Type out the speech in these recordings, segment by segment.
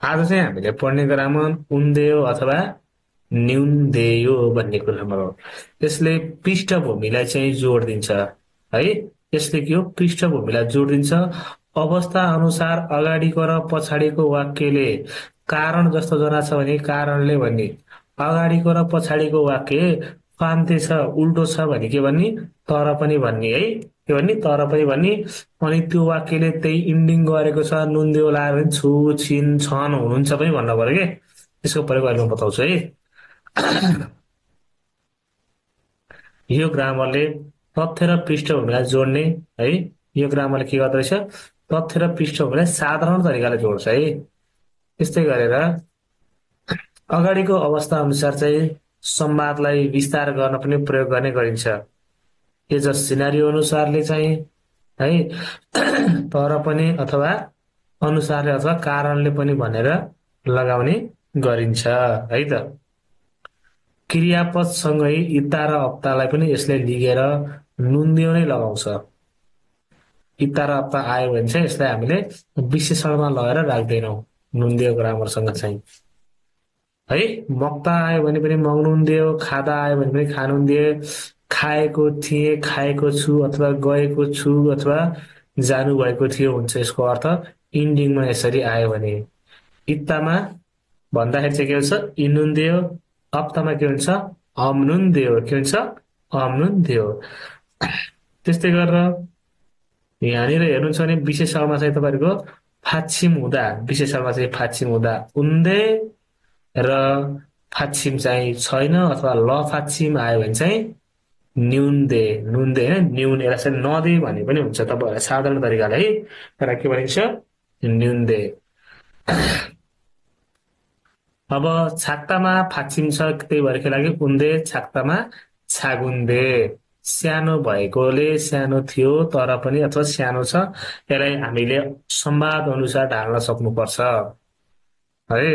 आज चाहिँ हामीले पढ्ने ग्रामर उन्देयो अथवा न्यूनदेयो भन्ने कुरामा हो। यसले पृष्ठभूमिलाई चाहिँ जोड दिन्छ है। यसले के हो, पृष्ठभूमिलाई जोड दिन्छ। अवस्था अनुसार अगाडिको र पछाडिको वाक्यले कारण जस्तो जनाछ भने कारणले भन्ने, अगाडिको र पछाडिको वाक्य फान्ते छ उल्टो छ भने के भन्ने, तर पनि भन्ने है। के भन्ने, तर पनि भन्ने। अनि त्यो वाक्यले त्यही इन्डिङ गरेको छ नुनदेउ लायो भने छु छिन छन हुनुहुन्छ पनि भन्नु पर्यो के। त्यसको प्रयोग अहिले म बताउँछु है। यो ग्रामरले तथ्य र पृष्ठभूमिलाई जोड्ने है। यो ग्रामरले के गर्दो रहेछ, तथ्य र पृष्ठभूमिलाई साधारण तरिकाले जोड्छ है। त्यस्तै गरेर अगाडिको अवस्था अनुसार चाहिँ संवादलाई विस्तार गर्न पनि प्रयोग गर्ने गरिन्छ। एज सिनारियो अनुसारले चाहिँ है तर पनि अथवा अनुसारले अथवा कारणले पनि भनेर लगाउने गरिन्छ है त। क्रियापदसँगै इत्ता र अप्तालाई पनि यसले लिगेर नुनदेउ नै लगाउँछ। इत्ता र अप्ता आयो भने चाहिँ यसलाई हामीले विशेषणमा लगेर राख्दैनौँ नुनदेउ ग्रामरसँग चाहिँ है। मक्ता आयो भने पनि मग्नुन्देउ, खादा आयो भने पनि खानुन्देउ, खाएको थिएँ खाएको छु अथवा गएको छु अथवा जानुभएको थियो हुन्छ यसको अर्थ। इन्डिङमा यसरी आयो भने इत्तामा भन्दाखेरि चाहिँ के हुन्छ, इनुन्देउ। अप्तामा के हुन्छ, अम्नुन्देउ। के हुन्छ, अम्नुन्देउ। त्यस्तै गरेर यहाँनिर हेर्नुहुन्छ भने विशेषणमा चाहिँ तपाईँहरूको फाछिम हुँदा, विशेषणमा चाहिँ फाछिम हुँदा उन्दे र फाछिम चाहिँ छैन अथवा ल फाछिम आयो भने चाहिँ न्यूनदे, नुनदे होइन न्यून, यसलाई चाहिँ नदे भने पनि हुन्छ तपाईँहरूलाई साधारण तरिकाले है। तर के भनिन्छ, न्यूनदे। अब छाक्तामा फाछिम छ त्यही भएर के लाग्यो उन्दे, छाक्तामा छागुन्दे। सानो भएकोले सानो थियो तर पनि अथवा सानो छ, यसलाई हामीले संवाद अनुसार ढाल्न सक्नुपर्छ है।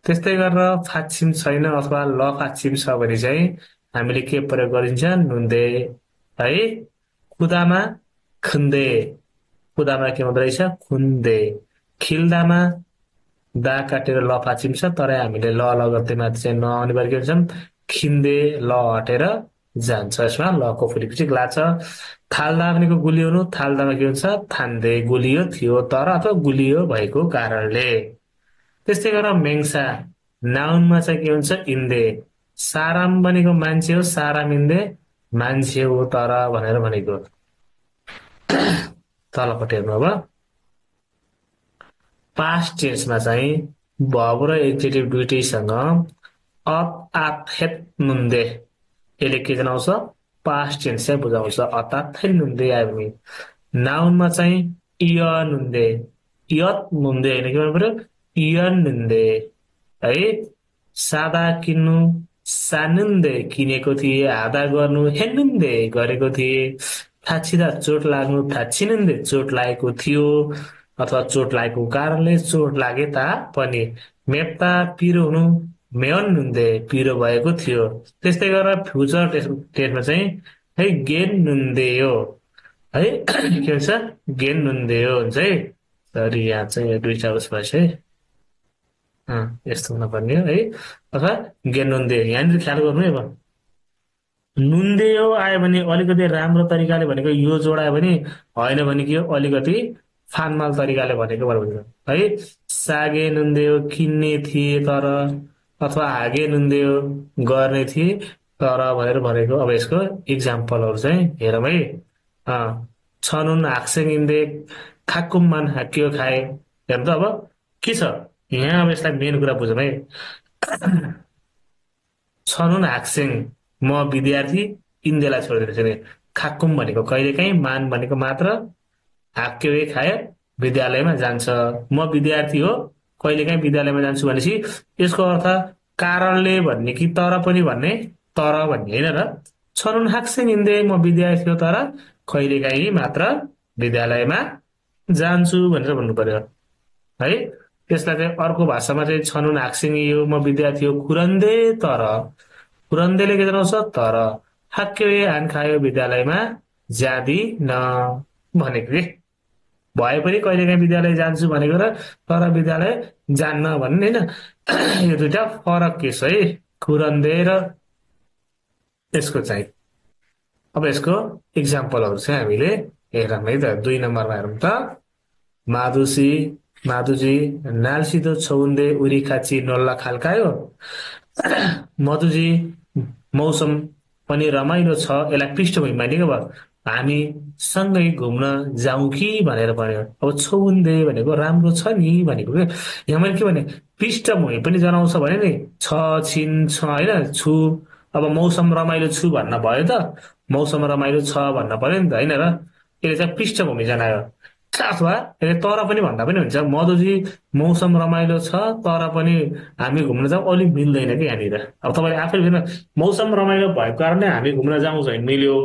त्यस्तै गरेर फाछिम छैन अथवा ल फाछिम छ भने चाहिँ हामीले के प्रयोग गरिन्छ, नुन्दे है। खुदामा खुन्दे, खुदामा के हुँदो रहेछ, खुन्दे। खिल्दामा दा काटेर ल फाछिम छ तर हामीले ल लगत्तै माथि चाहिँ न अनिवार्य के हुन्छ, खिन्दे ल हटेर जान्छ। यसमा लको फुलीपछि ग्ला छ। थाल्दा भनेको गुलियोनु, थाल्दामा के हुन्छ, थान्दे। गुलियो थियो तर अथवा गुलियो भएको कारणले। त्यस्तै गरेर मेङ्सा नाउनमा चाहिँ के हुन्छ, इन्दे। साराम भनेको मान्छे हो, साराम इन्दे मान्छे हो तर भनेर भनेको। तलपट्टि हेर्नु अब पास्ट टेन्समा चाहिँ भर्ब र एक्जेक्टिभ दुईटैसँग अत आत हेत नुन्दे, यसले के जनाउँछ, पास्ट टेन्स चाहिँ बुझाउँछ। अतात हेत नुन्दे आयो भने नाउनमा चाहिँ इय नुन्दे, इयत नुन्दे होइन के भन्नु पर्यो, इय नुन्दे है। सादा किन्नु, सानुन्दे किनेको थिए। आधा गर्नु, हेनुन्दे गरेको थिए। थाचिँदा चोट लाग्नु, थाचिनुन्दे चोट लागेको थियो अथवा चोट लागेको कारणले चोट लागे तापनि। मेप्ता पिरो हुनु, मेयन नुन्दे पिरो भएको थियो। त्यस्तै गरेर फ्युचर टेन्समा चाहिँ है गेन नुन्देयो है। के हुन्छ, गेन नुन्देयो हुन्छ है। सरी यहाँ चाहिँ दुईटा उस भएछ है, यस्तो हुनुपर्ने हो है। अथवा गेन नुन्दे, यहाँनिर ख्याल गर्नु है। अब नुन्देयो आयो भने अलिकति राम्रो तरिकाले भनेको यो जोडायो भने, होइन भने के हो, अलिकति फानमाल तरिकाले भनेको बराबर है। सागे नुन्देयो किन्ने थिए तर, अथवा हागे नुन्देयो गर्ने थिए तर भनेर भनेको। अब यसको इक्जाम्पलहरू चाहिँ हेरौँ है। छनुन हाक्सेङ इन्दे खाकुम मान हाकियो खाए। हेर्नु त अब के छ यहाँ, अब यसलाई मेन कुरा बुझौँ है। छनुन हाक्सेङ म विद्यार्थी, इन्देलाई छोडिदिन्छ। खाकुम भनेको कहिलेकाहीँ, मान भनेको मात्र, हाक्यो खायो विद्यालयमा जान्छ। म विद्यार्थी हो कहिलेकाहीँ विद्यालयमा जान्छु भनेपछि यसको अर्थ कारणले भन्ने कि तर पनि भन्ने, तर भन्ने होइन र। छनुन हाक्सेङ इन्दे म विद्यार्थी हो तर कहिलेकाहीँ मात्र विद्यालयमा जान्छु भनेर भन्नु पर्यो है। त्यसलाई चाहिँ अर्को भाषामा चाहिँ छनुन हाक्सेङ यो म विद्यार्थी हो खुरन्दे तर, खुरन्देले के जनाउँछ, तर। हाक्यो आन खायो विद्यालयमा जाँदी न भनेको के। भए पनि कहिलेकाहीँ विद्यालय जान्छु भनेको र तर विद्यालय जान्न भन्ने होइन। यो दुइटा फरक केस है, खुरन्दे र यसको चाहिँ। अब यसको इक्जाम्पलहरू चाहिँ हामीले हेरौँ है त। 2 नम्बरमा हेरौँ त। माधुसी माधुजी नाल्सिदो छौन्दे उरी खाची नल्ला खाल्कायो। मधुजी मौसम पनि रमाइलो छ, यसलाई पृष्ठभूमिमा निको भयो। हामी सँगै घुम्न जाउँ कि भनेर भन्यो। अब छौन्दे भनेको राम्रो छ नि भनेको के। यहाँ मैले के भने, पृष्ठभूमि पनि जनाउँछ भने नि, छ छिन छ होइन, छु। अब मौसम रमाइलो छु भन्न भयो त, मौसम रमाइलो छ भन्न पर्यो नि त होइन र। यसले चाहिँ पृष्ठभूमि जनायो। अथवा यसले तर पनि भन्दा पनि हुन्छ। मधुजी मौसम रमाइलो छ तर पनि हामी घुम्न जाउँ अलिक मिल्दैन कि यहाँनिर। अब तपाईँले आफै हेर्नु, मौसम रमाइलो भएको कारणले हामी घुम्न जाउँ चाहिँ मिल्यो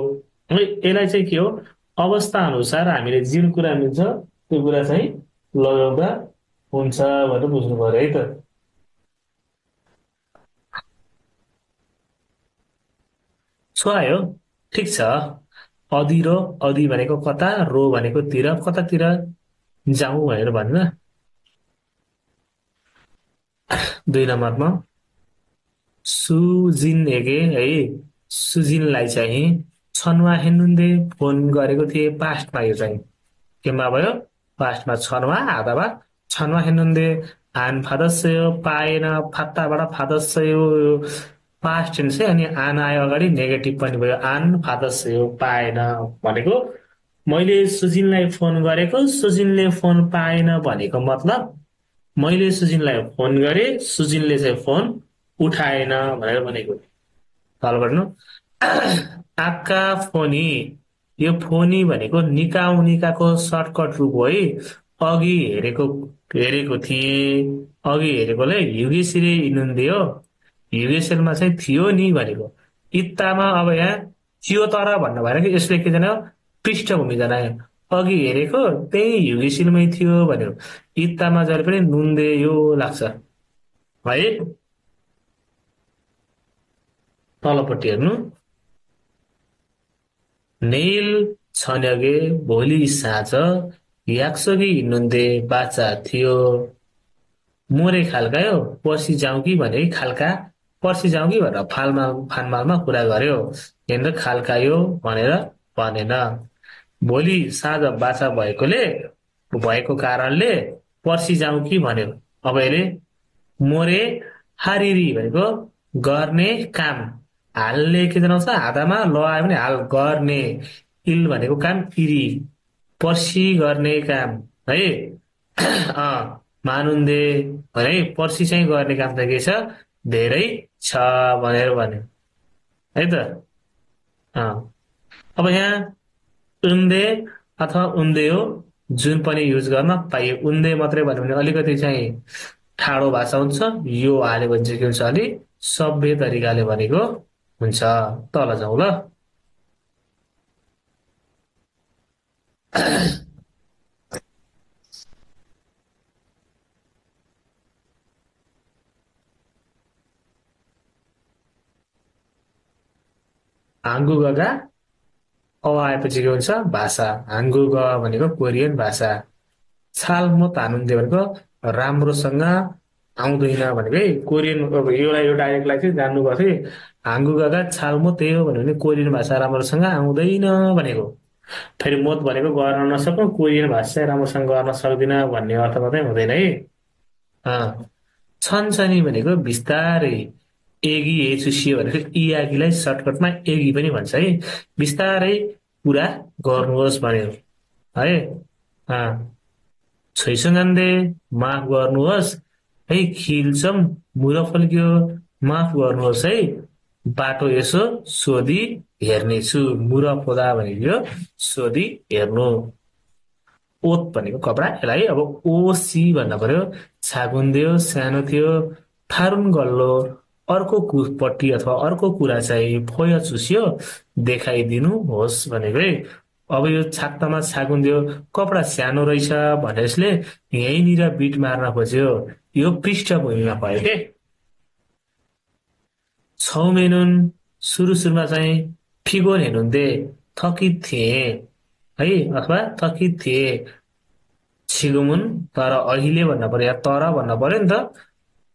है। यसलाई चाहिँ के हो, अवस्था अनुसार हामीले जुन कुरा मिल्छ त्यो कुरा चाहिँ लगाउँदा हुन्छ भनेर बुझ्नु पर्यो है त। छोआयो, ठिक छ। अदिरो, अदि भनेको कता, रो भनेको तिर, कतातिर जाउँ भनेर भन्न। 2 नम्बरमा सुजिन हेगे है, सुजिनलाई चाहिँ छनवा हेर्नुहुन्थे फोन गरेको थिएँ पास्टमा। यो चाहिँ केमा भयो, पास्टमा छनवा आधामा छनवा हेर्नुहुन्थे। आन फादस्यो पाएन, फात्ताबाट फादस्यो पास्ट टेन्स है। अनि आन आयो अगाडि नेगेटिभ पनि भयो, आन फादस्यो पाएन भनेको मैले सुजिनलाई फोन गरेको, सुजिनले फोन पाएन भनेको मतलब मैले सुजिनलाई फोन गरेँ, सुजिनले चाहिँ फोन उठाएन भनेर भनेको। सल्भ गर्नु। आक्का फोनी, यो फोनी भनेको निकाउ निकाको सर्टकट रूप हो है। अघि हेरेको हेरेको थिएँ, अघि हेरेकोले युगेसिरे इनुन्दियो, युगेश्वरमा चाहिँ थियो नि भनेको। इत्तामा अब यहाँ थियो तर भन्न भएन कि, यसले के जनायो, पृष्ठभूमि जनायो। अघि हेरेको त्यही युगेशिलमै थियो भन्यो। इत्तामा जहिले पनि नुन्दे यो लाग्छ है। तलपट्टि हेर्नु। नेल छन्यगे भोलि साँझ याक्सगी नुन्दे बाचा थियो। मोरे खाल्कायो, पर्सि जाउँ कि भने खाल्का, पर्सि जाउँ कि भनेर फानमालमा कुरा गर्यो। हेरेर खाल्कायो भनेर भनेन। भोलि साँझ बाछा भएको कारणले पर्सि जाउँ कि भन्यो। अब यसले मोरे हारिरी भनेको गर्ने काम, हालले के जनाउँछ, हातामा ल आयो भने हाल गर्ने, इल भनेको काम इरी, पर्सि गर्ने काम है। मानुन्दे भने पर्सि चाहिँ गर्ने काम त के छ, धेरै छ भनेर भन्यो है त। अब यहाँ उन्दे अथवा उन्देयो जुन पनि युज गर्न पाइयो। उन्दे मात्रै भन्यो भने अलिकति चाहिँ ठाडो भाषा हुन्छ। यो हाल्यो भने चाहिँ के हुन्छ, अलिक सभ्य तरिकाले भनेको हुन्छ। तल जाउँ ल। हाङ्गुगगा अ आएपछि के हुन्छ, भाषा। हाङ्गुग भनेको कोरियन भाषा। छाल म तानुन्थे भनेको राम्रोसँग आउँदैन भनेको है। कोरियन, अब एउटा यो डाइरेक्टलाई चाहिँ जान्नुभएको थियो। हाङ्गुगगा छाल म त्यही हो भन्यो भने कोरियन भाषा राम्रोसँग आउँदैन भनेको। फेरि मोत भनेको गर्न नसक्नु, कोरियन भाषा चाहिँ राम्रोसँग गर्न सक्दिन भन्ने अर्थ मात्रै हुँदैन है। छनछनी भनेको बिस्तारै। एगी एचुसियो भनेको इयागीलाई सर्टकटमा एगी पनि भन्छ है। बिस्तारै कुरा गर्नुहोस् भन्यो है। छैसङ्गन्दे माफ गर्नुहोस् है, खिल्चम मुर फल्क्यो, माफ गर्नुहोस् है, बाटो यसो सोधी हेर्नेछु। मुर फोदा भनेको सोधी हेर्नु। ओत भनेको कपडा, यसलाई अब ओसी भन्न पर्यो। छागुन्दियो सानो थियो, थारुन गल्लो अर्को कुपट्टि अथवा अर्को कुरा चाहिँ फोय चुस्यो देखाइदिनु होस् भनेको है। अब यो छात्तामा छागुन्दियो कपडा सानो रहेछ भनेर यसले यहीँनिर बिट मार्न खोज्यो। यो पृष्ठभूमिमा भयो के। छौ मेनुन सुरुमा चाहिँ फिगोर हेर्नुहुन्थे, थकित थिए है, अथवा थकित थिए। छिगुमुन तर अहिले भन्न पर्यो या तर भन्न पर्यो नि त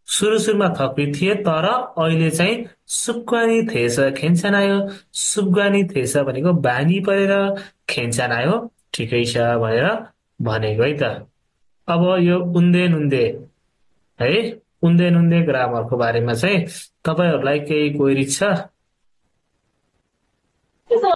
सुरुमा थपी थिए तर अहिले चाहिँ सुक्वानी थिएछ खेन्चान आयो सुक्वानी थिएछ भनेको बानी परेर खेन्चान आयो ठिकै छ भनेर भनेको है त अब यो उन्दे नुन्दे है उन्दे नुन्दे ग्रामरको बारेमा चाहिँ तपाईँहरूलाई केही क्वेरी छ